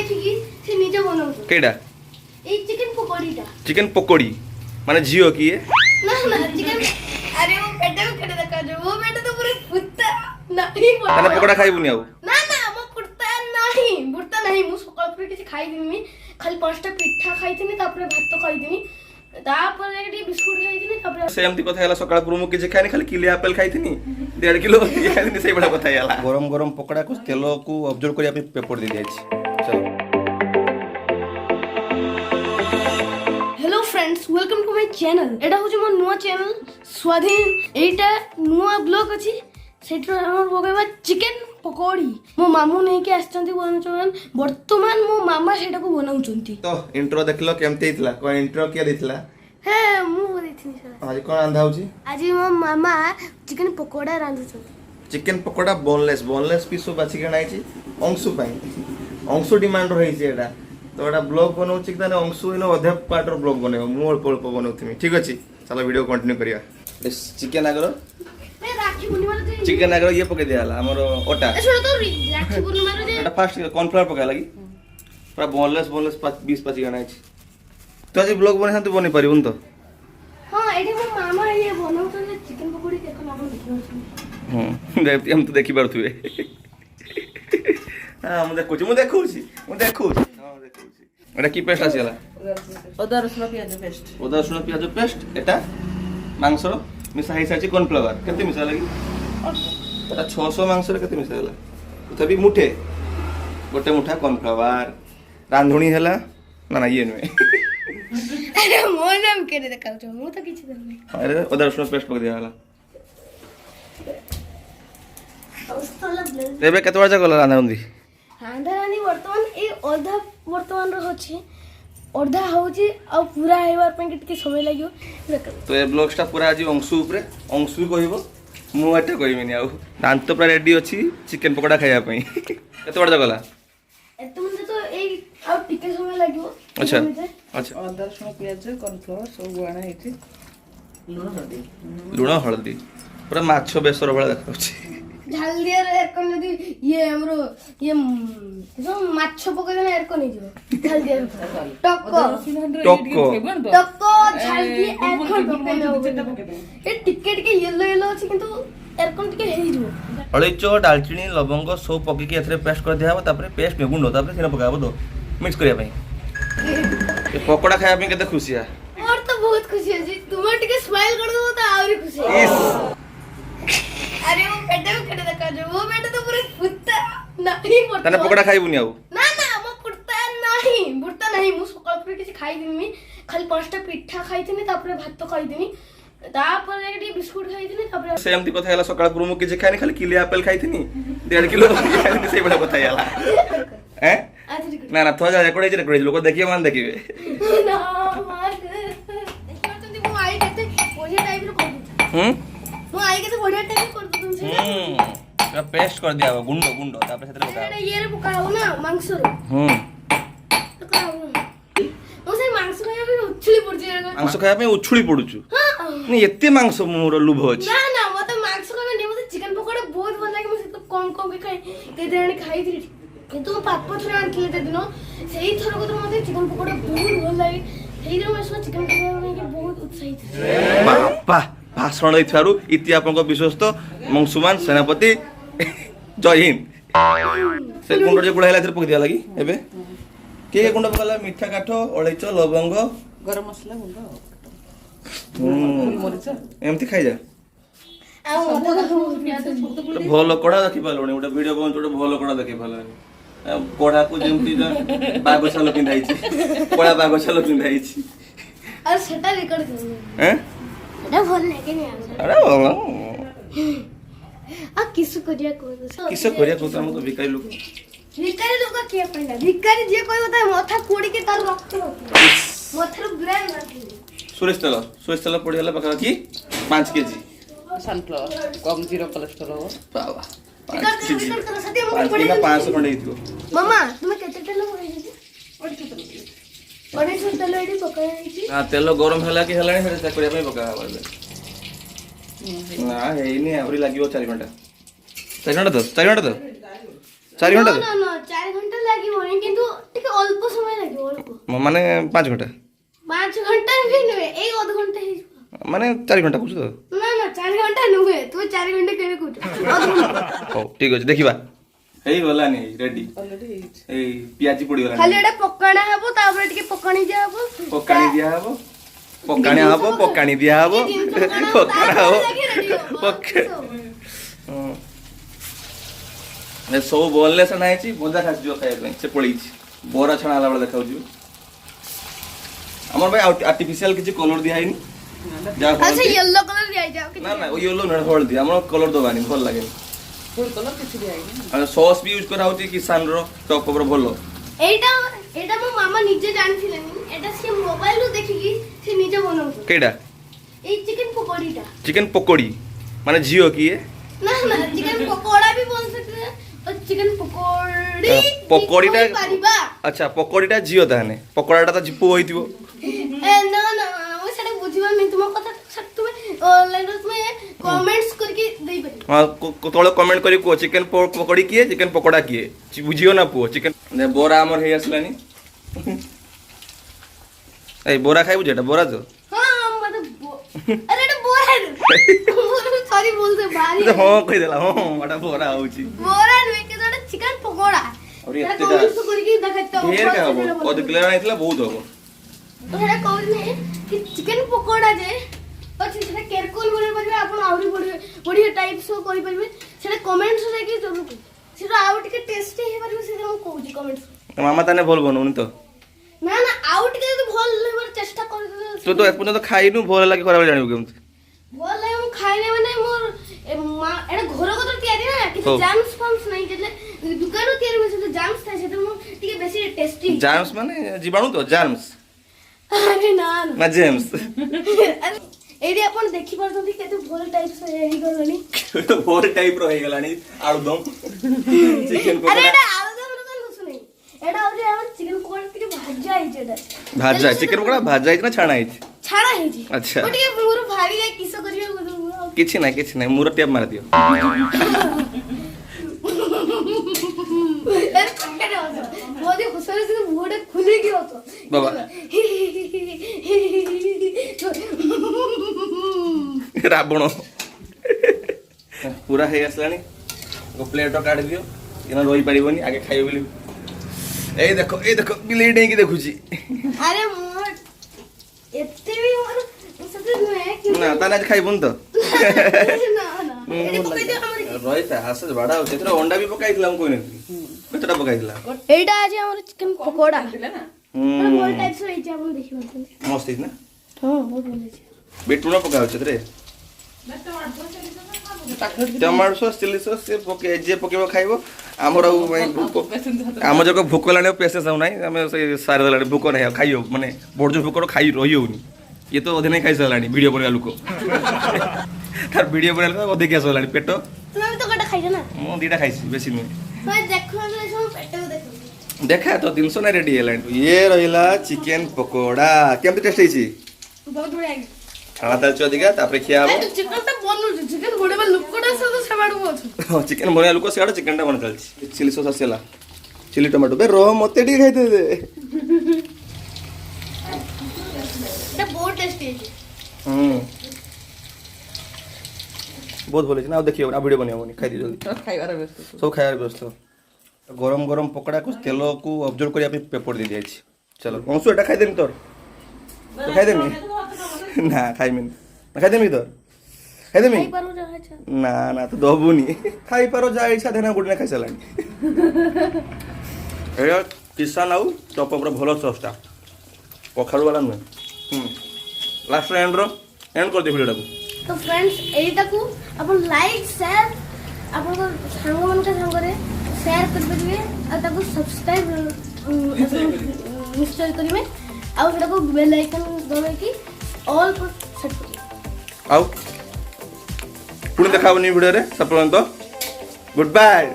देखिकी से निजे बनाउ केडा ए चिकन पकोड़ीटा चिकन पकोड़ी माने झियो की ये ना ना चिकन अरे वो पेटे में केडे देखा जो वो पेटे तो पूरे फुत्ता नहीं ताने पकोड़ा खाइबुनी आउ ना ना मो फुत्ता नहीं बुर्ता नहीं मु सकाळ पुरे किछि खाइ दिमी खाली पांचटा पिठा खाइ दिनी तापरे भात खाइ दिनी तापर एक बिस्कुट खाइ दिनी तापरे सेमती कथा हैला सकाळ पुरु मु किछि खाइनी खाली किलो एप्पल खाइथिनी 1.5 किलो खाइथिनी सेई बडा कथा हैला गरम गरम पकोड़ा को तेल को ऑब्जर्व करिया पे पेपर दे दिया छी चलो hello friends welcome to my channel एटा होची मोर नुवा चैनल स्वाधीन एटा नुवा ब्लॉग अछि सेटर हमर बगैबा चिकन पकोड़ी मो मामू नहीं के आछंती बनचन वर्तमान मो मामा सेटा को बनाउचंती तो इंट्रो देखलो केमते हितला कोन इंट्रो किया दितला हे मु बोलिथिनी सर आज कोन रांधा होची आज मो मामा चिकन पकोड़ा रांधुचंती चिकन पकोड़ा बोनलेस पीस बाछि के नाइची अंशु पाई अंशु डिमांड रही छै एटा तो एटा ब्लॉग बनाउची कि ताने अंशु इनो अधे पार्ट रो ब्लॉग बनेबो मु अल्प अल्प बनाउथिमी ठीक अछि चलो वीडियो कंटिन्यू करिया चिकन आगर मैं राखी पूर्णिमा रे चिकन आगर ये पके दियाला हमर ओटा ए सुनो तो राखी पूर्णिमा रे एटा फास्ट कॉर्नफ्लावर पका लागी पूरा बोनलेस 20-25 गना अछि तो आज ब्लॉग बने तू बने परिबुन तो हां एठी मो मामा ये बनाउचन चिकन पकोड़ी देखो ना देखियो देखते हम तो देखी पारथुए हां मु देखुची एटा की पेस्ट आसीला अदा रसुण पियाज पेस्ट एटा मांस मिसा हिसा छि कॉर्नफ्लावर केते मिसा लागी एटा 600 मांस रे केते मिसा होला तभी मुठे गोटे मुठा कॉर्नफ्लावर रांधुणी हला ना ये नुए अरे मो नाम केरे देखाउ छ मु तो किछि करनी अरे अदा रसुण पेस्ट पक दियाला तेबे केते बजे गला रांधुनी रांधारानी वर्तमान रो होछि अर्धा होछि आ पूरा हेबार पे कितके समय लागियो तो ए ब्लॉग स्टा पूरा आज अंशु ऊपर अंशु कहबो मु एटा कहबिनी आ दांत पूरा रेडी अछि चिकन पकोड़ा खाया पई केते बजे गला एत म्हणजे तो ए आ टिके समय लागियो अच्छा अच्छा अदा रसुण पियाज कॉर्नफ्लावर सब गुआना हेछि लुण हळदी पूरा माछो बेसर भला देखाउछि जल्दी एर कोन जदी ये हमरो ये जो माछो पके ना एर कोन हिजो जल्दी टक्को जल्दी एर कोन ए टिकेट के येलो अछि किंतु एर कोन टिके हेइजो हळैचो दालचीनी लवंग सब पकी के एथरे पेस्ट कर दियाबो तापर पेस्ट में गुंडो तापर सिना पकाबो तो मिक्स करिया पई ए पकोड़ा खाया पई केते खुशी आ और तो बहुत खुशी अछि तुम टिके स्माइल कर दो तो और खुशी इस अरे वो पेटे में केडे देखा जो वो पेटे तो पूरे फुत्ता नहीं पड़ता ताने पकोड़ा खाइबुनी आउ ना ना मो फुत्ता नहीं बुर्ता नहीं मु सकाळ पुरे किछि खाइ दिमी खाली पांचटा पिठा खाइ दिनी तापरे भात खाइ दिनी तापर एक बिस्कुट खाइ दिनी तापरे सेमती कथा हैला सकाळ पुरु मु किछि खाइनी खाली किलो एप्पल खाइथिनी 1.5 किलो खाइथिनी सेई बडा कथा हैला हैं ना ना थो जा रेकॉर्ड लोक देखिए मान देखिबे ना मार देखियो तुम मु आई केते बढ़िया टाइप रो कर मु आई केते बढ़िया टाइप कर तुम से पूरा पेस्ट कर दिया गुंडो तापर सेतरे पका अरे ये रे पकाओ ना मांस रो तो कराओ मु से मांस खाया भी उछली पड़ जे मांस खाया पे उछुली पडुछु हां नहीं एते मांस मोर लुभ अछि ना ना मते मांस खाबे नहीं मते चिकन पकोड़ा बहुत भल लागे मते कम के खाई के देण खाई थी किंतु पापा थरे आनथिले ते दिनो सेही थरो को मते चिकन पकोड़ा बहुत भल लागे सेही रो मैं चिकन पकोड़ा के बहुत उत्साहित बापा भाषण दैथारु इति आपनको विश्वस्त मंगसुमान सेनापति जय हिंद से गुंडो जे गुडा हैला थरे पक दिया लागी एबे के गुंडो पकला मीठा काठो अळैचो लवंग गरम मसला गुंड मरिच एमती खाइ जा आ मते भल कड़ा देखि पालोनी उटा वीडियो बन उटा भल कड़ा देखि पालोनी कड़ा को जेमती बागोछालो पिंधाई छी कड़ा बागोछालो पिंधाई छी और सेटा रिकॉर्ड कर हैं एटा भल लागे नहीं अरे बाबा आ किस करिया को किसे करिया को हम तो भिखारी लोग भिखारी लोग के पहिला भिखारी जे कोई होता है माथा कोड़ी के तार रक्त माथा रो ग्राइंड मारती सोरिष तेल पड़ी हला पका की 5 केजी सनफ्लावर कम जीरो कोलेस्ट्रॉल बाबा रिकॉर्ड करो सती हम पड़ी 500 खंडे हिथियो मामा तुम केते तेल मगाई बड़े से तेल एडी पकाई छी हां तेल गरम हला कि हलानी हेरे करिया पे पका बाले ना हेइनी आवरी लागियो 4 घंटा 4 घंटा तो 4 घंटा ना 4 घंटा लागी होनी किंतु ମାନେ 5 ଘଣ୍ଟା 5 ଘଣ୍ଟା ବି ନୁହେଁ ଏଇ ଅଧଘଣ୍ଟା ହେଇଯିବ ମାନେ 4 ଘଣ୍ଟା କହୁଛୁ ତ ନା ନା 4 ଘଣ୍ଟା ନୁହେଁ ତୁ 4 ଘଣ୍ଟା କେବେ କହୁଛୁ ଅଧଘଣ୍ଟା ହଉ ଠିକ ଅଛି ଦେଖିବା ହେଇଗଲାନି ରେଡି ଅଲରେଡି ହେଇଛି। ଏଇ ପିଆଜି ଖାଲି ପଡିଗଲାଣି ଏଟା ପକାଣା ହବ ତାପରେ ଟିକେ ପକାଣି ଦିଆ ହବ ପକାଣି ଦିଆହବ ପକାଣିଆ ହବ ପକାଣି ଦିଆହବ ପକାଣା ହବ ସବୁ ବୋନଲେସ୍ ନା ହେଇଛି ମଜା ଖାସିଯିବ ଖାଇବା ପାଇଁ ସେ ପଳେଇଛି ବରା ଛଣା ହେଲା ବେଳେ ଦେଖାଉଛି ଆମର ଭାଇ ଆର୍ଟିଫିସିଆଲ କିଛି କଲର ଦିଆ ହେଇନି ଯାହା ଆଚ୍ଛା ୟେଲୋ କଲର ଦିଆ ହେଇଯାଉ ନା ନା ୟେଲୋ ନୁହେଁ ହଳଦୀ ଆମର କଲର ଦବାନି ଭଲ ଲାଗେନି ଫୁଡ୍ କଲର କିଛି ଦିଆହେଇନି। ଆଉ ସସ୍ ବି ୟୁଜ କରା ହଉଛି କିଷାନର ଟପ୍ ଉପରେ ଭଲ ଏଇଟା ଏଇଟା ମୋ ମାମା ନିଜେ ଜାଣିଥିଲେନି ଏଟା ସେ ମୋବାଇଲରୁ ଦେଖିକି ସେ ନିଜେ ବନାଉଛନ୍ତି କେଇଟା ଏଇ ଚିକେନ ପକୋଡିଟା ଚିକେନ ପକୋଡି ମାନେ ଝିଅ କିଏ ନା ନା ଚିକେନ ପକୋଡା भी बोल सकते हैं और चिकन पकोड़ी ପକୋଡିଟା भी କହିପାରିବା। ଆଚ୍ଛା ପକୋଡିଟା ଝିଅ ତାହେଲେ ପକୋଡାଟା ତ ପୁଅ ହେଇଥିବ ନା ନା ମୁଁ ସେଟା ବୁଝିପାରୁନି ତୁମ କଥା ତୁମେ ଅନଲାଇନରେ ତୁମେ କମେଣ୍ଟସ୍ କରିକି ଦେଇପାରିବ ହଁ ତଳେ କମେଣ୍ଟ କରି କୁହ ଚିକେନ ପକୋଡି କିଏ ଚିକେନ ପକୋଡା କିଏ ବୁଝିବ ନା ପୁଅ ଚିକେନ ବରା ଆମର ହେଇ ଆସିଲାନି ଏଇ ବରା ଖାଇବୁ ଯେଟା ବରା ତ ହଁ ମତେ अरे এটা बोरा सॉरी बोलते भारी ହଁ କହିଦେଲା ହଁ ଏଟା ବରା ହଉଛି बोरा नहीं कि तो चिकन पकोड़ा और ये एते कमेंट्स करके देखते हो ढेर का हबो अध किलो आइतला बहुत हबो तो हेडा कहले कि चिकन पकोड़ा जे ଅଛି ସେଟା କେରକୁଲ ବନେଇ ପାରିବେ ଆପଣ ଆହୁରି ବଢିଆ ଟାଇପ ସୋ କରି ପାରିବେ ସେଟା କମେଣ୍ଟସ୍ ରେ କି ଜरूर ସେଟା ଆଉ ଟିକେ ଟେଷ୍ଟି ହେଇ ପାରିବ ସେଟା ମୁଁ କହୁଛି କମେଣ୍ଟସ୍ ମାମା ତାନେ ଭଲ ବନଉନି ତ ନା ନା ଆଉ ଟିକେ ଯଦି ଭଲ ହେବାର ଚେଷ୍ଟା କରିଦେଲେ ତୁ ତ ଏପର୍ଯ୍ୟନ୍ତ ଖାଇନୁ ଭଲ ଲାଗି ଖରାପ ଜାଣିବୁ କେମିତି ଭଲ ଲାଗେ ମୁଁ ଖାଇଲେ ମାନେ ମୋର ଏଟା ଘର କଥା ତିଆରି ନା କିଛି ହଉ। ଜାମ୍ସ ଫାମ୍ସ ନାହିଁ ଯେଲେ ଦୋକାନରୁ ତିଆରି ହୁଏ ସେଟା ଜାମ୍ସ ଥାଏ ସେଟା ମୁଁ ଟିକେ ବେଶୀ ଟେଷ୍ଟି ଜାମ୍ସ ମାନେ ଜୀବାଣୁ ତ ଜାମ୍ସ ଆରେ ନା ନା ଜେମ୍ସ ଆରେ ଏଇଠି ଆପଣ ଦେଖି ପାରୁଛନ୍ତି କେତେ ଭଲ ଟାଇପ ସେ ହେଇଗଲାଣି ତ ଭଲ ଟାଇପ ର ହେଇଗଲାଣି ଆଳୁଦମ ଚିକେନ ଆରେ ପକୋଡା ଏଟା ଆଳୁଦମ ଦୋକାନ ଶୁଣି ଏଟା ହଉଛି ଆମର ଚିକେନ ପକୋଡା ଟିକେ ଭାଜା ହେଇଛି ଏଟା ଭାଜା ଚିକେନ ପକୋଡା ଭାଜା ହେଇଛି ନା ଛାଣା ହେଇଛି ଛାଣା ହେଇଛି ଆଚ୍ଛା। ମୁଁ ଟିକେ ମୋର ଭାରି ଯାଏ କିସ କରିବାକୁ କିଛି ନାହିଁ ମୁର ଟ୍ୟାପ ମାରିଦିଅ ଏରେ ପକେଟ ହସ ମୋଦି ହସରେ ସେ ମୁହଁଟା ଖୁଲିକି ହସ ବାବା। ରାବଣ ପୁରା ହେଇ ଆସିଲାଣି ପ୍ଲେଟ କାଢି ଦିଅ ଏନା ରହି ପାରିବନି ଆଗେ ଖାଇବ ବୋଲି ଏଇ ଦେଖ ବିଲେଇ ଡେଇଁକି ଦେଖୁଛି ଆରେ ମୋର ଏତେ ବି ମୋର ସତେ ନୁହେଁ କି ନା ତାହେଲେ ଆଜି ଖାଇବୁନି ତ ନା ନା ଏଠି ପକେଇ ଦିଅ ଆମର ରହିଥା ଆସ ବାଡା ହଉଛି ସେଥିରେ ଅଣ୍ଡା ବି ପକାଇଥିଲା ମୁଁ କହିନଥିଲି କେତେଟା ପକାଇଥିଲା ଏଇଟା ଆଜି ଆମର ଚିକେନ ପକୋଡା ଥିଲା ନା ଭଲ ଟାଇପ୍ସ ହେଇଛି ଆପଣ ଦେଖିପାରୁଛନ୍ତି ମସ୍ତ ହେଇଛି ନା ହଁ ବହୁତ ଭଲ ହେଇଛି ବିଟଲୁଣ ପକା ହଉଛି ସେଥିରେ ଟମାଟୋ ସସ୍ ଚିଲି ସସ୍ ସେ ପକେଇ ଯିଏ ପକେଇବ ଖାଇବ ଆମର ଆଉ ଆମ ଯାକ ଭୋକ ହେଲାଣି ଆଉ ପେସେନ୍ସ ଆଉ ନାହିଁ ଆମେ ସେ ସାରି ଦେଲାଣି ଭୋକ ନାହିଁ ଆଉ ଖାଇ ହବ ମାନେ ବଡ଼ ଯୋଉ ଭୋକ ଖାଇ ରହି ହଉନି ଇଏ ତ ଅଧେ ନାହିଁ ଖାଇସାରିଲାଣି ଭିଡ଼ିଓ ବନେଇବା ଲୋକ ତାର ଭିଡ଼ିଓ ବନେଇବା ଲୋକ ଅଧିକ ଆସିଲାଣି ପେଟ ତୁମେ ବି ତ ଗୋଟେ ଖାଇଛ ନା ମୁଁ ଦିଟା ଖାଇଛି ବେଶୀ ନୁହେଁ ଦେଖ ସବୁ ପେଟକୁ ଦେଖ ଦେଖା ତ ଜିନିଷ ନା ରେଡି ହେଲାଣି ଇଏ ରହିଲା ଚିକେନ ପକୋଡା କେମିତି ଟେଷ୍ଟ ହେଇଛି ବହୁତ ବଢିଆ ହେଇଛି ଛାଣା ଚାଲିଛି ଅଧିକା ତାପରେ ଖିଆ ହବ ଚିକେନ ଟା ବନୁଛି ଚିକେନ ବନେଇବା ଲୋକଟା ସବୁ ସେବାଡକୁ ଅଛି ହଁ ଚିକେନ ବନେଇବା ଲୋକ ସିଆଡ଼େ ଚିକେନଟା ବନା ଚାଲିଛି ଚିଲି ସସ୍ ଆସିଲା ଚିଲି ଟମାଟୋ ବେ ରହ ମତେ ଟିକେ ଖାଇତେ ଦେ এটা ବହୁତ ଟେଷ୍ଟି ହେଇଛି ବହୁତ ଭଲ ହେଇଛି ନା ଆଉ ଦେଖିବ ଆଉ ଭିଡ଼ିଓ ବନେଇବନି ଖାଇଦିଅ ଜଲ୍ଦି ଖାଇବାର ବ୍ୟସ୍ତ ସବୁ ଖାଇବାର ବ୍ୟସ୍ତ ଗରମ ଗରମ ପକୋଡ଼ାକୁ ତେଲକୁ ଅବଜର୍ଭ କରିବା ପାଇଁ ପେପର ଦେଇଯାଇଛି ଚାଲ ଅଂଶୁ ଏଟା ଖାଇଦେମି ତୋର ତୁ ଖାଇଦେମି ନା ଖାଇମିନି ନା ଖାଇଦେମି ତୋର ଖାଇଦେମି ଖାଇପାରୁ ଯାହା ଇଚ୍ଛା ନା ନା ତୁ ଦବୁନି ଖାଇପାର ଯାହା ଇଚ୍ଛା ଦେନା ଗୋଟେ ନା ଖାଇସାରିଲାଣି ଏଇଟା କିଷାନ ଆଉ ଚପ ଉପରେ ଭଲ ସସ୍ଟା କଖାରୁ ବାଲା ନୁହେଁ ଲାଷ୍ଟ ଏଣ୍ଡ କରିଦିଅ ଭିଡ଼ିଓଟାକୁ ତ ଫ୍ରେଣ୍ଡସ୍ ଏଇଟାକୁ ଆପଣ ଲାଇକ୍ ସେୟାର ଆପଣଙ୍କ ସାଙ୍ଗମାନଙ୍କ ସାଙ୍ଗରେ ସେୟାର କରିପାରିବେ ଆଉ ତାକୁ ସବସ୍କ୍ରାଇବ୍ ନିଶ୍ଚୟ କରିବେ ଆଉ ସେଟାକୁ ବେଲ୍ ଆଇକନ୍ ଦବାଇକି ଅଲ୍ ସେଟ୍ କରିବେ ଆଉ ପୁଣି ଦେଖା ହବନି ଭିଡ଼ିଓରେ ସେ ପର୍ଯ୍ୟନ୍ତ ଗୁଡ୍ ବାଏ।